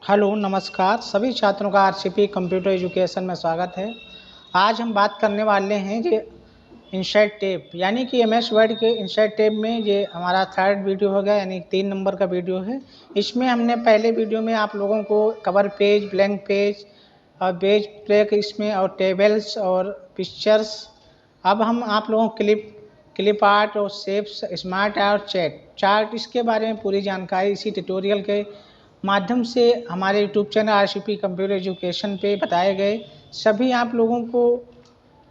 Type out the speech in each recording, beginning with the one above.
Hello नमस्कार सभी छात्रों का आरसीपी कंप्यूटर एजुकेशन में स्वागत है। आज हम बात करने वाले हैं ये इंसर्ट टैब यानी कि एमएस वर्ड के इंसर्ट टैब में ये हमारा थर्ड वीडियो होगा यानी 3 नंबर का वीडियो है। इसमें हमने पहले वीडियो में आप लोगों को कवर पेज, ब्लैंक पेज और पेज ब्रेक इसमें और टेबल्स और पिक्चर्स। अब हम आप लोगों को क्लिप आर्ट और शेप्स, स्मार्ट आर्ट, चार्ट इसके बारे में पूरी जानकारी इसी ट्यूटोरियल के माध्यम से हमारे YouTube channel RCP computer education पे बताए गए। सभी आप लोगों को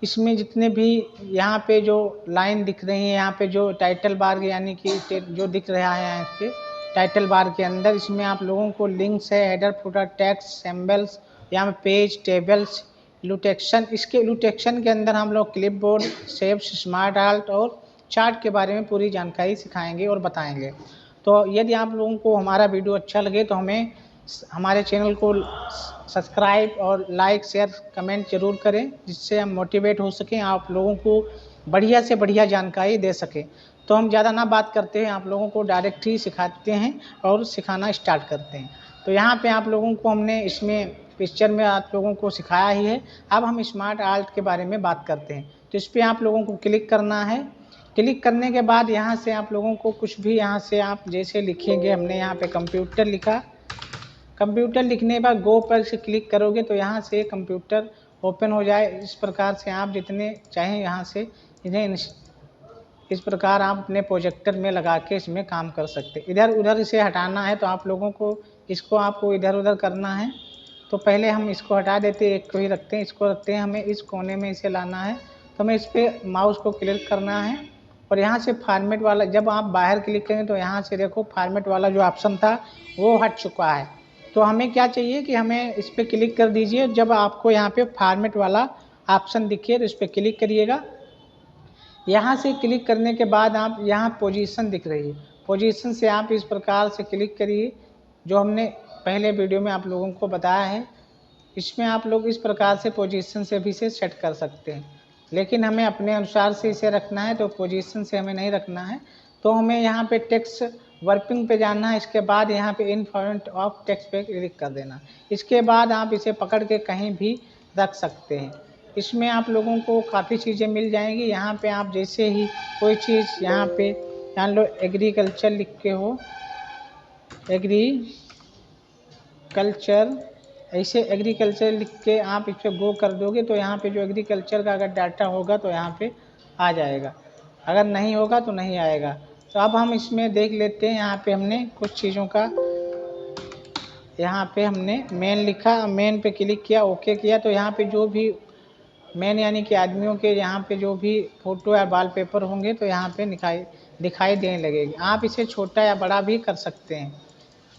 इसमें जितने भी यहाँ पे जो लाइन दिख रही है, यहाँ पे जो टाइटल बार यानी कि जो दिख रहा है यहाँ पे टाइटल बार के अंदर, इसमें आप लोगों को लिंक्स है, हेडर, फुटर, टेक्स्ट, सिंबल्स, यहाँ पे पेज, टेबल्स, इलूटेक्शन। इसके इलूटेक्शन के अंदर हम लोग क्लिपबोर्ड, शेप्स, स्मार्ट आर्ट और चार्ट के बारे में पूरी जानकारी सिखाएंगे और बताएंगे। तो यदि आप लोगों को हमारा वीडियो अच्छा लगे तो हमें हमारे चैनल को सब्सक्राइब और लाइक, शेयर, कमेंट जरूर करें, जिससे हम मोटिवेट हो सकें, आप लोगों को बढ़िया से बढ़िया जानकारी दे सकें। तो हम ज़्यादा ना बात करते हैं, आप लोगों को डायरेक्ट ही सिखाते हैं और सिखाना स्टार्ट करते हैं। तो यहाँ पे आप लोगों को हमने इसमें पिक्चर में आप लोगों को सिखाया ही है। अब हम स्मार्ट आर्ट के बारे में बात करते हैं। तो इस पर आप लोगों को क्लिक करना है। क्लिक करने के बाद यहाँ से आप लोगों को कुछ भी यहाँ से आप जैसे लिखेंगे, हमने यहाँ पे कंप्यूटर लिखा। कंप्यूटर लिखने के बाद गो पर से क्लिक करोगे तो यहाँ से कंप्यूटर ओपन हो जाए। इस प्रकार से आप जितने चाहें यहाँ से इन्हें इस प्रकार आप अपने प्रोजेक्टर में लगा के इसमें काम कर सकते हैं। इधर उधर इसे हटाना है तो आप लोगों को इसको आपको इधर उधर करना है। तो पहले हम इसको हटा देते हैं, एक को ही रखते हैं, इसको रखते हैं, हमें इस कोने में इसे लाना है। तो हमें इस पर माउस को क्लिक करना है और यहाँ से फॉर्मेट वाला, जब आप बाहर क्लिक करें तो यहाँ से देखो फॉर्मेट वाला जो ऑप्शन था वो हट चुका है। तो हमें क्या चाहिए कि हमें इस पर क्लिक कर दीजिए। जब आपको यहाँ पे फॉर्मेट वाला ऑप्शन दिखे तो इस पर क्लिक करिएगा। यहाँ से क्लिक करने के बाद आप यहाँ पोजीशन दिख रही है, पोजीशन से आप इस प्रकार से क्लिक करिए, जो हमने पहले वीडियो में आप लोगों को बताया है। इसमें आप लोग इस प्रकार से पोजीशन से भी इसे सेट कर सकते हैं, लेकिन हमें अपने अनुसार से इसे रखना है, तो पोजीशन से हमें नहीं रखना है। तो हमें यहाँ पे टेक्स्ट वर्किंग पे जाना है। इसके बाद यहाँ पे इन फॉर्मेट ऑफ टेक्स्ट पे क्लिक कर देना। इसके बाद आप इसे पकड़ के कहीं भी रख सकते हैं। इसमें आप लोगों को काफ़ी चीज़ें मिल जाएंगी। यहाँ पे आप जैसे ही कोई चीज़ यहाँ पे जान लो, एग्रीकल्चर लिख के हो, एग्रीकल्चर, ऐसे एग्रीकल्चर लिख के आप इस पर गो कर दोगे तो यहाँ पे जो एग्रीकल्चर का अगर डाटा होगा तो यहाँ पे आ जाएगा, अगर नहीं होगा तो नहीं आएगा। तो अब हम इसमें देख लेते हैं। यहाँ पे हमने कुछ चीज़ों का, यहाँ पे हमने मेन लिखा, मेन पे क्लिक किया, ओके किया। तो यहाँ पे जो भी मेन यानी कि आदमियों के यहाँ पे जो भी फोटो या वॉलपेपर होंगे तो यहाँ पे दिखाई देने लगेगी। आप इसे छोटा या बड़ा भी कर सकते हैं।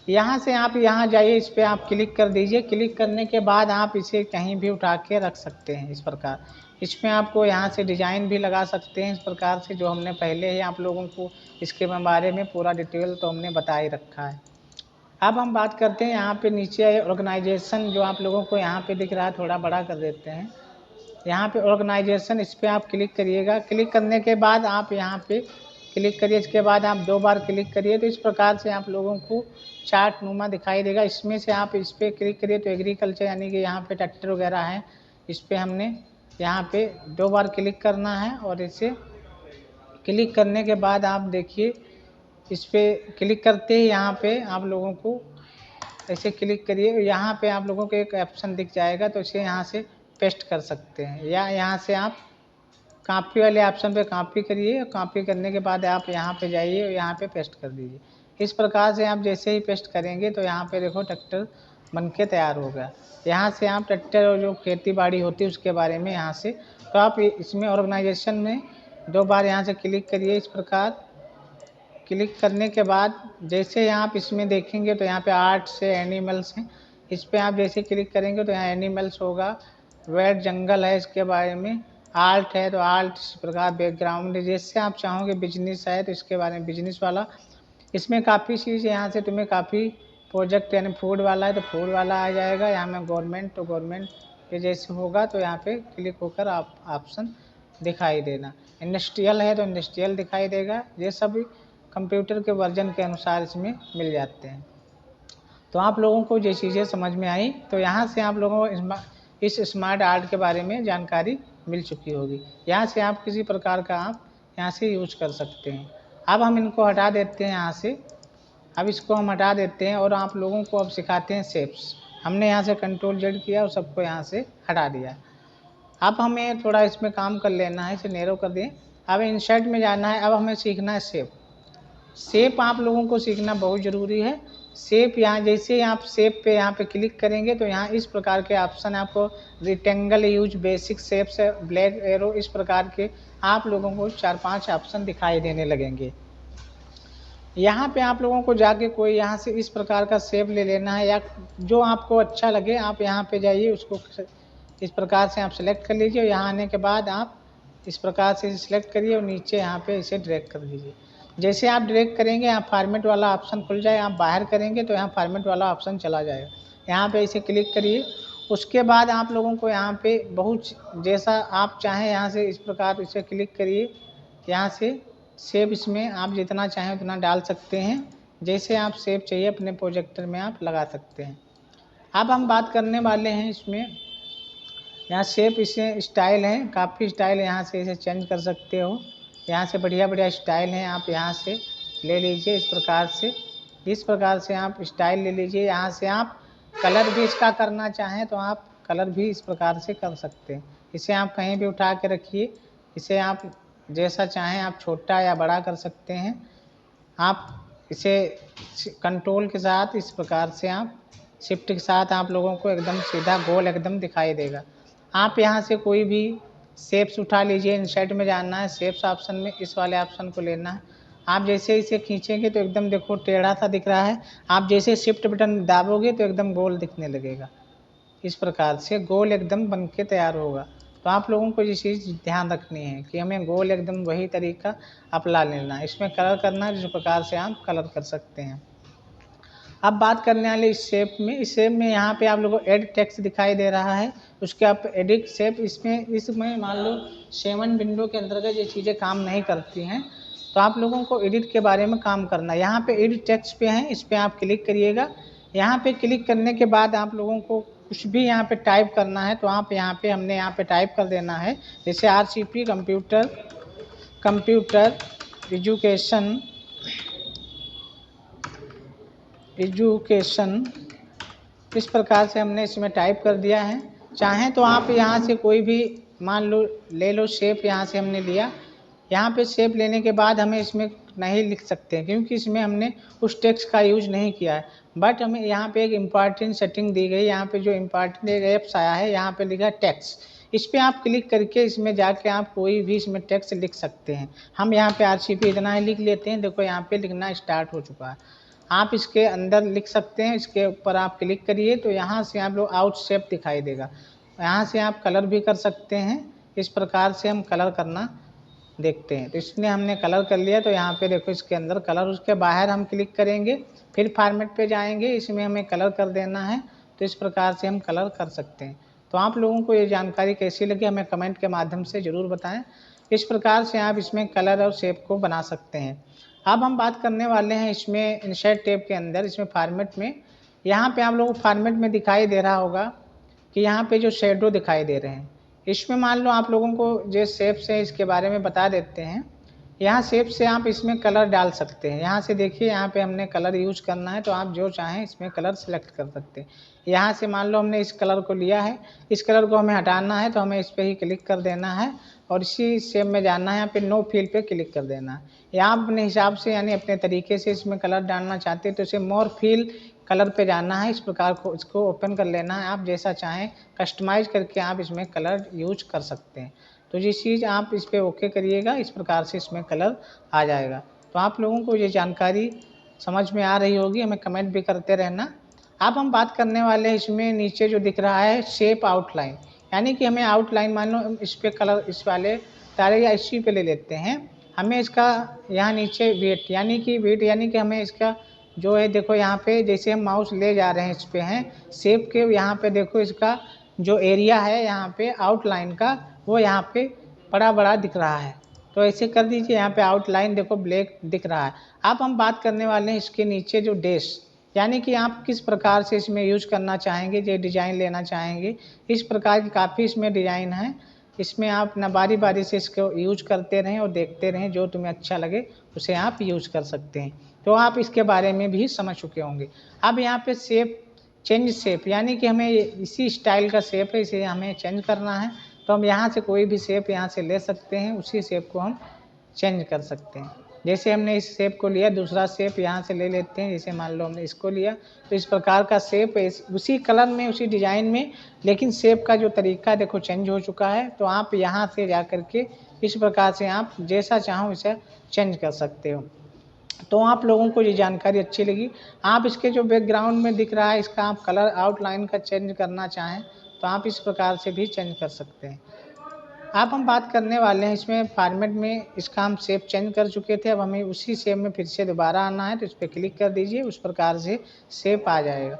यहाँ से आप यहाँ जाइए, इस पर आप क्लिक कर दीजिए। क्लिक करने के बाद आप इसे कहीं भी उठा के रख सकते हैं इस प्रकार। इसमें आपको यहाँ से डिजाइन भी लगा सकते हैं इस प्रकार से, जो हमने पहले ही आप लोगों को इसके बारे में पूरा डिटेल तो हमने बता ही रखा है। अब हम बात करते हैं यहाँ पे नीचे ऑर्गेनाइजेशन, जो आप लोगों को यहाँ पे दिख रहा है, थोड़ा बड़ा कर देते हैं। यहाँ पे ऑर्गेनाइजेशन, इस पर आप क्लिक करिएगा। क्लिक करने के बाद आप यहाँ पे क्लिक करिए। इसके बाद आप 2 बार क्लिक करिए तो इस प्रकार से आप लोगों को चार्ट नुमा दिखाई देगा। इसमें से आप इस पर क्लिक करिए तो एग्रीकल्चर यानी कि यहाँ पे ट्रैक्टर वगैरह है, इस पर हमने यहाँ पे 2 बार क्लिक करना है। और इसे क्लिक करने के बाद आप देखिए, इस पर क्लिक करते ही यहाँ पे आप लोगों को ऐसे क्लिक करिए, यहाँ पे आप लोगों को एक ऑप्शन दिख जाएगा तो इसे यहाँ से पेस्ट कर सकते हैं, या यहाँ से आप कॉपी वाले ऑप्शन पे कॉपी करिए। कॉपी करने के बाद आप यहाँ पे जाइए और यहाँ पे पेस्ट कर दीजिए। इस प्रकार से आप जैसे ही पेस्ट करेंगे तो यहाँ पे देखो ट्रैक्टर बन के तैयार हो गया। यहाँ से आप ट्रैक्टर और जो खेती बाड़ी होती है उसके बारे में यहाँ से, तो आप इसमें ऑर्गेनाइजेशन में 2 बार यहाँ से क्लिक करिए। इस प्रकार क्लिक करने के बाद जैसे आप इसमें देखेंगे तो यहाँ पे आर्ट से एनिमल्स हैं, इस पर आप जैसे क्लिक करेंगे तो यहाँ एनिमल्स होगा, वेट जंगल है, इसके बारे में आर्ट है तो आर्ट, इस प्रकार बैकग्राउंड है। जैसे आप चाहोगे बिजनेस है तो इसके बारे में बिजनेस वाला, इसमें काफ़ी चीज़ यहाँ से तुम्हें काफ़ी प्रोजेक्ट, यानी फूड वाला है तो फूड वाला आ जाएगा। यहाँ में गवर्नमेंट तो गवर्नमेंट के जैसे होगा तो यहाँ पे क्लिक होकर आप ऑप्शन दिखाई देना। इंडस्ट्रियल है तो इंडस्ट्रियल दिखाई देगा। ये सब कंप्यूटर के वर्जन के अनुसार इसमें मिल जाते हैं। तो आप लोगों को ये चीज़ें समझ में आई, तो यहाँ से आप लोगों को इस स्मार्ट आर्ट के बारे में जानकारी मिल चुकी होगी। यहाँ से आप किसी प्रकार का आप यहाँ से यूज कर सकते हैं। अब हम इनको हटा देते हैं यहाँ से। अब इसको हम हटा देते हैं और आप लोगों को अब सिखाते हैं शेप्स। हमने यहाँ से Ctrl Z किया और सबको यहाँ से हटा दिया। अब हमें थोड़ा इसमें काम कर लेना है, इसे नैरो कर दें। अब इंसर्ट में जाना है। अब हमें सीखना है शेप। शेप आप लोगों को सीखना बहुत ज़रूरी है। शेप यहाँ जैसे आप शेप पे यहाँ पे क्लिक करेंगे तो यहाँ इस प्रकार के ऑप्शन आपको rectangle use basic shapes, black arrow, इस प्रकार के आप लोगों को 4-5 ऑप्शन दिखाई देने लगेंगे। यहाँ पे आप लोगों को जाके कोई यहाँ से इस प्रकार का शेप ले लेना है, या जो आपको अच्छा लगे आप यहाँ पे जाइए, उसको इस प्रकार से आप सेलेक्ट कर लीजिए। यहाँ आने के बाद आप इस प्रकार से सिलेक्ट करिए और नीचे यहाँ पे इसे ड्रैग कर दीजिए। जैसे आप ड्रैग करेंगे यहाँ फॉर्मेट वाला ऑप्शन खुल जाए, आप बाहर करेंगे तो यहाँ फॉर्मेट वाला ऑप्शन चला जाएगा। यहाँ पे इसे क्लिक करिए। उसके बाद आप लोगों को यहाँ पे बहुत जैसा आप चाहें यहाँ से इस प्रकार इसे क्लिक करिए। यहाँ से शेप इसमें आप जितना चाहें उतना डाल सकते हैं। जैसे आप शेप चाहिए अपने प्रोजेक्टर में आप लगा सकते हैं। अब हम बात करने वाले हैं इसमें, यहाँ शेप इसे स्टाइल है, काफ़ी स्टाइल यहाँ से इसे चेंज कर सकते हो। यहाँ से बढ़िया बढ़िया स्टाइल हैं, आप यहाँ से ले लीजिए। इस प्रकार से आप स्टाइल ले लीजिए। यहाँ से आप कलर भी इसका करना चाहें तो आप कलर भी इस प्रकार से कर सकते हैं। इसे आप कहीं भी उठा के रखिए। इसे आप जैसा चाहें आप छोटा या बड़ा कर सकते हैं। आप इसे कंट्रोल के साथ इस प्रकार से आप शिफ्ट के साथ आप लोगों को एकदम सीधा गोल एकदम दिखाई देगा। आप यहाँ से कोई भी शेप्स उठा लीजिए। इंसर्ट में जाना है, शेप्स ऑप्शन में इस वाले ऑप्शन को लेना है। आप जैसे इसे खींचेंगे तो एकदम देखो टेढ़ा सा दिख रहा है। आप जैसे शिफ्ट बटन दाबोगे तो एकदम गोल दिखने लगेगा। इस प्रकार से गोल एकदम बन के तैयार होगा। तो आप लोगों को ये चीज़ ध्यान रखनी है कि हमें गोल एकदम वही तरीका अपना लेना है। इसमें कलर करना है, जिस प्रकार से आप कलर कर सकते हैं। अब बात करने वाले इस शेप में यहाँ पे आप लोगों को एड टेक्स्ट दिखाई दे रहा है। उसके आप एडिट शेप इसमें मान लो 7 विंडो के अंतर्गत ये चीज़ें काम नहीं करती हैं, तो आप लोगों को एडिट के बारे में काम करना है। यहाँ पे एडिट टेक्स्ट पे है, इस पर आप क्लिक करिएगा। यहाँ पे क्लिक करने के बाद आप लोगों को कुछ भी यहाँ पे टाइप करना है तो आप हमने यहाँ पे टाइप कर देना है। जैसे RCP कंप्यूटर एजुकेशन इस प्रकार से हमने इसमें टाइप कर दिया है। चाहें तो आप यहाँ से कोई भी मान लो ले लो शेप। यहाँ से हमने लिया। यहाँ पे शेप लेने के बाद हमें इसमें नहीं लिख सकते हैं क्योंकि इसमें हमने उस टेक्स्ट का यूज नहीं किया है। बट हमें यहाँ पे एक इम्पॉर्टेंट सेटिंग दी गई। यहाँ पे जो इम्पॉर्टेंट एक एप्स आया है, यहाँ पे लिखा है टेक्स्ट। इस पर आप क्लिक करके इसमें जाके आप कोई भी इसमें टेक्स्ट लिख सकते हैं। हम यहाँ पे RCP इतना ही लिख लेते हैं। देखो यहाँ पे लिखना स्टार्ट हो चुका है। आप इसके अंदर लिख सकते हैं। इसके ऊपर आप क्लिक करिए तो यहाँ से आप लोग आउट शेप दिखाई देगा। यहाँ से आप कलर भी कर सकते हैं। इस प्रकार से हम कलर करना देखते हैं। तो इसने हमने कलर कर लिया। तो यहाँ पे देखो इसके अंदर कलर, उसके बाहर हम क्लिक करेंगे, फिर फॉर्मेट पे जाएंगे, इसमें हमें कलर कर देना है। तो इस प्रकार से हम कलर कर सकते हैं। तो आप लोगों को ये जानकारी कैसी लगी हमें कमेंट के माध्यम से ज़रूर बताएं। इस प्रकार से आप इसमें कलर और शेप को बना सकते हैं। अब हम बात करने वाले हैं इसमें इंसर्ट टैब के अंदर, इसमें फॉर्मेट में। यहाँ पे आप लोगों को फॉर्मेट में दिखाई दे रहा होगा कि यहाँ पे जो शेडो दिखाई दे रहे हैं, इसमें मान लो आप लोगों को जो शेप्स है इसके बारे में बता देते हैं। यहाँ शेप से आप इसमें कलर डाल सकते हैं। यहाँ से देखिए यहाँ पे हमने कलर यूज करना है तो आप जो चाहें इसमें कलर सेलेक्ट कर सकते हैं। यहाँ से मान लो हमने इस कलर को लिया है, इस कलर को हमें हटाना है तो हमें इस पर ही क्लिक कर देना है और इसी शेप में जाना है। यहाँ पे नो फिल पे क्लिक कर देना है। या आप अपने हिसाब से यानी अपने तरीके से इसमें कलर डालना चाहते हैं तो इसे मोर फिल कलर पे जाना है। इस प्रकार को इसको ओपन कर लेना है। आप जैसा चाहें कस्टमाइज करके आप इसमें कलर यूज कर सकते हैं। तो ये चीज़ आप इस पर ओके करिएगा, इस प्रकार से इसमें कलर आ जाएगा। तो आप लोगों को ये जानकारी समझ में आ रही होगी, हमें कमेंट भी करते रहना। अब हम बात करने वाले हैं इसमें नीचे जो दिख रहा है शेप आउटलाइन, यानी कि हमें आउटलाइन मान लो इस पर कलर इस वाले तारे या इसी पे ले लेते हैं। हमें इसका यहाँ नीचे वेट यानी कि हमें इसका जो है देखो यहाँ पे जैसे हम माउस ले जा रहे हैं इस पे हैं शेप के, यहाँ पे देखो इसका जो एरिया है यहाँ पे आउटलाइन का वो यहाँ पे बड़ा बड़ा दिख रहा है। तो ऐसे कर दीजिए। यहाँ पे आउटलाइन देखो ब्लैक दिख रहा है। अब हम बात करने वाले हैं इसके नीचे जो डैश यानी कि आप किस प्रकार से इसमें यूज करना चाहेंगे, जो डिज़ाइन लेना चाहेंगे, इस प्रकार की काफ़ी इसमें डिज़ाइन है। इसमें आप ना बारी बारी से इसको यूज करते रहें और देखते रहें, जो तुम्हें अच्छा लगे उसे आप यूज कर सकते हैं। तो आप इसके बारे में भी समझ चुके होंगे। अब यहाँ पे शेप, चेंज शेप, यानी कि हमें इसी स्टाइल का शेप है, इसे हमें चेंज करना है। तो हम यहाँ से कोई भी शेप यहाँ से ले सकते हैं, उसी शेप को हम चेंज कर सकते हैं। जैसे हमने इस शेप को लिया, दूसरा शेप यहाँ से ले लेते हैं। जैसे मान लो हमने इसको लिया, तो इस प्रकार का शेप है, उसी कलर में, उसी डिज़ाइन में, लेकिन शेप का जो तरीका देखो चेंज हो चुका है। तो आप यहाँ से जा कर के इस प्रकार से आप जैसा चाहो इसे चेंज कर सकते हो। तो आप लोगों को ये जानकारी अच्छी लगी। आप इसके जो बैकग्राउंड में दिख रहा है, इसका आप कलर आउटलाइन का चेंज करना चाहें तो आप इस प्रकार से भी चेंज कर सकते हैं। अब हम बात करने वाले हैं इसमें फॉर्मेट में, इसका हम शेप चेंज कर चुके थे। अब हमें उसी शेप में फिर से दोबारा आना है, तो इस पर क्लिक कर दीजिए, उस प्रकार से शेप आ जाएगा।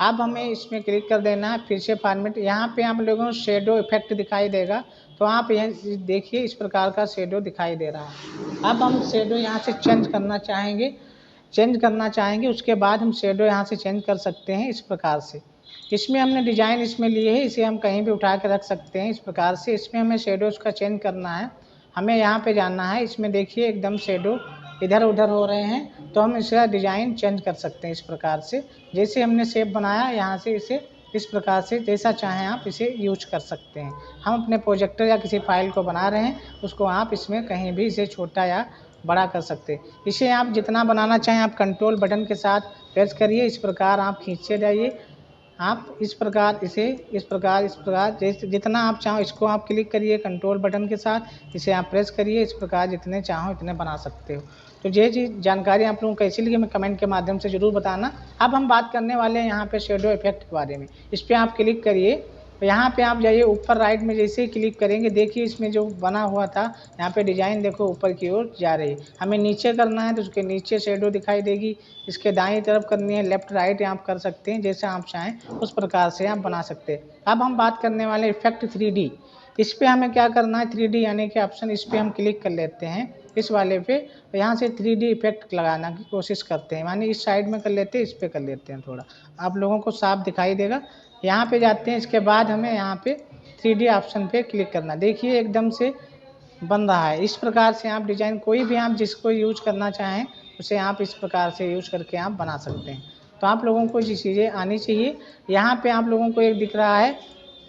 अब हमें इसमें क्लिक कर देना है, फिर से फॉर्मेट। यहाँ पे आप लोगों को शेडो इफेक्ट दिखाई देगा, तो आप यहाँ देखिए इस प्रकार का शेडो दिखाई दे रहा है। अब हम शेडो यहाँ से चेंज करना चाहेंगे, उसके बाद हम शेडो यहाँ से चेंज कर सकते हैं इस प्रकार से। इसमें हमने डिज़ाइन इसमें लिए है, इसे हम कहीं भी उठा के रख सकते हैं इस प्रकार से। इसमें हमें शेडोज़ का चेंज करना है, हमें यहाँ पे जाना है। इसमें देखिए एकदम शेडो इधर उधर हो रहे हैं, तो हम इसका डिज़ाइन चेंज कर सकते हैं इस प्रकार से। जैसे हमने शेप बनाया, यहाँ से इसे इस प्रकार से जैसा चाहें आप इसे यूज कर सकते हैं। हम अपने प्रोजेक्टर या किसी फाइल को बना रहे हैं, उसको आप इसमें कहीं भी इसे छोटा या बड़ा कर सकते हैं। इसे आप जितना बनाना चाहें आप कंट्रोल बटन के साथ प्रेस करिए, इस प्रकार आप खींचते जाइए। आप इस प्रकार इसे इस प्रकार जैसे जितना आप चाहो इसको आप क्लिक करिए कंट्रोल बटन के साथ, इसे आप प्रेस करिए, इस प्रकार जितने चाहो इतने बना सकते हो। तो ये चीज़ जानकारी आप लोगों को कैसी लगी हमें कमेंट के माध्यम से ज़रूर बताना। अब हम बात करने वाले हैं यहाँ पे शेडो इफेक्ट के बारे में। इस पर आप क्लिक करिए, तो यहाँ पे आप जाइए ऊपर राइट में, जैसे ही क्लिक करेंगे देखिए इसमें जो बना हुआ था यहाँ पे डिज़ाइन देखो ऊपर की ओर जा रही है। हमें नीचे करना है तो उसके नीचे शेडो दिखाई देगी। इसके दाईं तरफ करनी है, लेफ्ट राइट आप कर सकते हैं, जैसा आप चाहें उस प्रकार से आप बना सकते हैं। अब हम बात करने वाले इफेक्ट 3D। इस पर हमें क्या करना है, 3D यानी कि ऑप्शन, इस पर हम क्लिक कर लेते हैं इस वाले पे। यहाँ से 3D इफेक्ट लगाना की कोशिश करते हैं, मानी इस साइड में कर लेते हैं, इस पर कर लेते हैं, थोड़ा आप लोगों को साफ दिखाई देगा। यहाँ पे जाते हैं, इसके बाद हमें यहाँ पे 3D ऑप्शन पे क्लिक करना। देखिए एकदम से बन रहा है। इस प्रकार से आप डिज़ाइन कोई भी आप जिसको यूज करना चाहें उसे आप इस प्रकार से यूज करके आप बना सकते हैं। तो आप लोगों को ये चीज़ें आनी चाहिए। यहाँ पे आप लोगों को एक दिख रहा है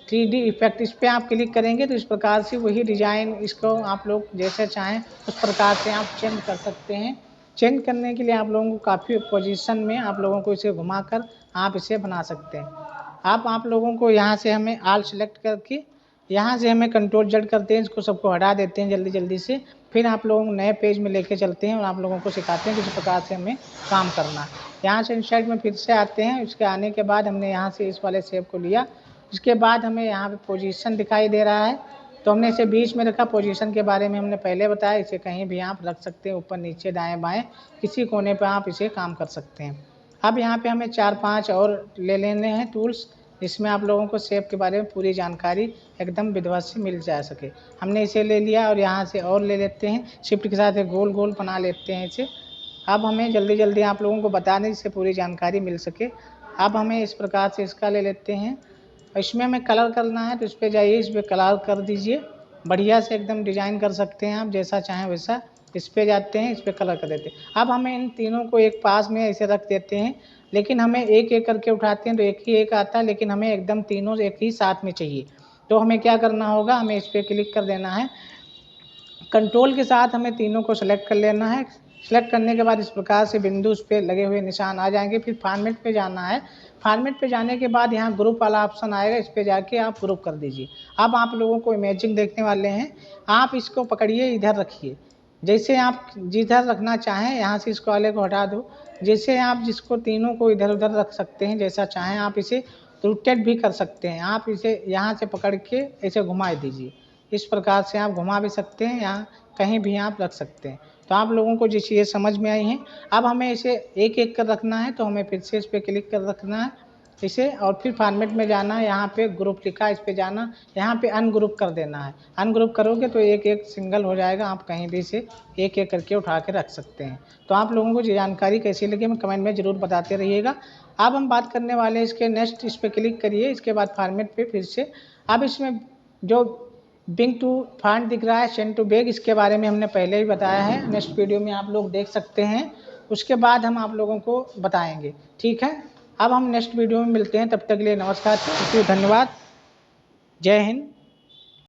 3D इफेक्ट, इस पर आप क्लिक करेंगे तो इस प्रकार से वही डिज़ाइन, इसको आप लोग जैसे चाहें उस प्रकार से आप चेंज कर सकते हैं। चेंज करने के लिए आप लोगों को काफ़ी पोजीशन में आप लोगों को इसे घुमाकर आप इसे बना सकते हैं। आप लोगों को यहाँ से हमें ऑल सेलेक्ट करके यहाँ से हमें कंट्रोल जेड करते हैं, इसको सबको हटा देते हैं जल्दी जल्दी से। फिर आप लोगों को नए पेज में लेके चलते हैं और आप लोगों को सिखाते हैं किस प्रकार से हमें काम करना है। यहाँ से इंसर्ट में फिर से आते हैं, इसके आने के बाद हमने यहाँ से इस वाले शेप को लिया। इसके बाद हमें यहाँ पे पोजीशन दिखाई दे रहा है, तो हमने इसे बीच में रखा। पोजीशन के बारे में हमने पहले बताया, इसे कहीं भी आप रख सकते हैं, ऊपर नीचे दाएँ बाएँ किसी कोने पर आप इसे काम कर सकते हैं। अब यहाँ पे हमें 4-5 और ले लेने हैं टूल्स, जिसमें आप लोगों को शेप के बारे में पूरी जानकारी एकदम विधिवत से मिल जा सके। हमने इसे ले लिया और यहाँ से और ले लेते हैं, शिफ्ट के साथ एक गोल गोल बना लेते हैं इसे। अब हमें जल्दी जल्दी आप लोगों को बता दें जिससे पूरी जानकारी मिल सके। अब हमें इस प्रकार से इसका ले लेते हैं, इसमें हमें कलर करना है, तो इस पर जाइए, इस पर कलर कर दीजिए। बढ़िया से एकदम डिज़ाइन कर सकते हैं आप जैसा चाहें वैसा। इस पे जाते हैं, इस पर कलर कर देते हैं। अब हमें इन तीनों को एक पास में ऐसे रख देते हैं, लेकिन हमें एक एक करके उठाते हैं तो एक ही एक आता है, लेकिन हमें एकदम तीनों एक ही साथ में चाहिए। तो हमें क्या करना होगा, हमें इस पर क्लिक कर देना है, कंट्रोल के साथ हमें तीनों को सेलेक्ट कर लेना है। सेलेक्ट करने के बाद इस प्रकार से बिंदु उस पर लगे हुए निशान आ जाएंगे। फिर फॉर्मेट पे जाना है, फॉर्मेट पे जाने के बाद यहाँ ग्रुप वाला ऑप्शन आएगा, इस पर जाके आप ग्रुप कर दीजिए। अब आप लोगों को इमेजिंग देखने वाले हैं, आप इसको पकड़िए, इधर रखिए, जैसे आप जिधर रखना चाहें, यहाँ से इसको वाले को हटा दो। जैसे आप जिसको तीनों को इधर उधर रख सकते हैं जैसा चाहें, आप इसे रोटेट भी कर सकते हैं। आप इसे यहाँ से पकड़ के ऐसे घुमा दीजिए, इस प्रकार से आप घुमा भी सकते हैं, यहाँ कहीं भी आप रख सकते हैं। तो आप लोगों को जो चीज़ें समझ में आई हैं। अब हमें इसे एक एक कर रखना है, तो हमें फिर से इस पर क्लिक कर रखना है। इसे, और फिर फॉर्मेट में जाना, यहाँ पे ग्रुप लिखा इस पे जाना, यहाँ पे अनग्रुप कर देना है। अनग्रुप करोगे तो एक एक सिंगल हो जाएगा, आप कहीं भी से एक एक करके उठा के रख सकते हैं। तो आप लोगों को ये जानकारी कैसी लगी हमें कमेंट में ज़रूर बताते रहिएगा। अब हम बात करने वाले हैं इसके नेक्स्ट, इस पर क्लिक करिए, इसके बाद फॉर्मेट पे फिर से। अब इसमें जो बिंग टू फॉन्ट दिख रहा है, सेंड टू बैग, इसके बारे में हमने पहले ही बताया है, नेक्स्ट वीडियो में आप लोग देख सकते हैं, उसके बाद हम आप लोगों को बताएंगे। ठीक है, अब हम नेक्स्ट वीडियो में मिलते हैं, तब तक के लिए नमस्कार, धन्यवाद, जय हिंद।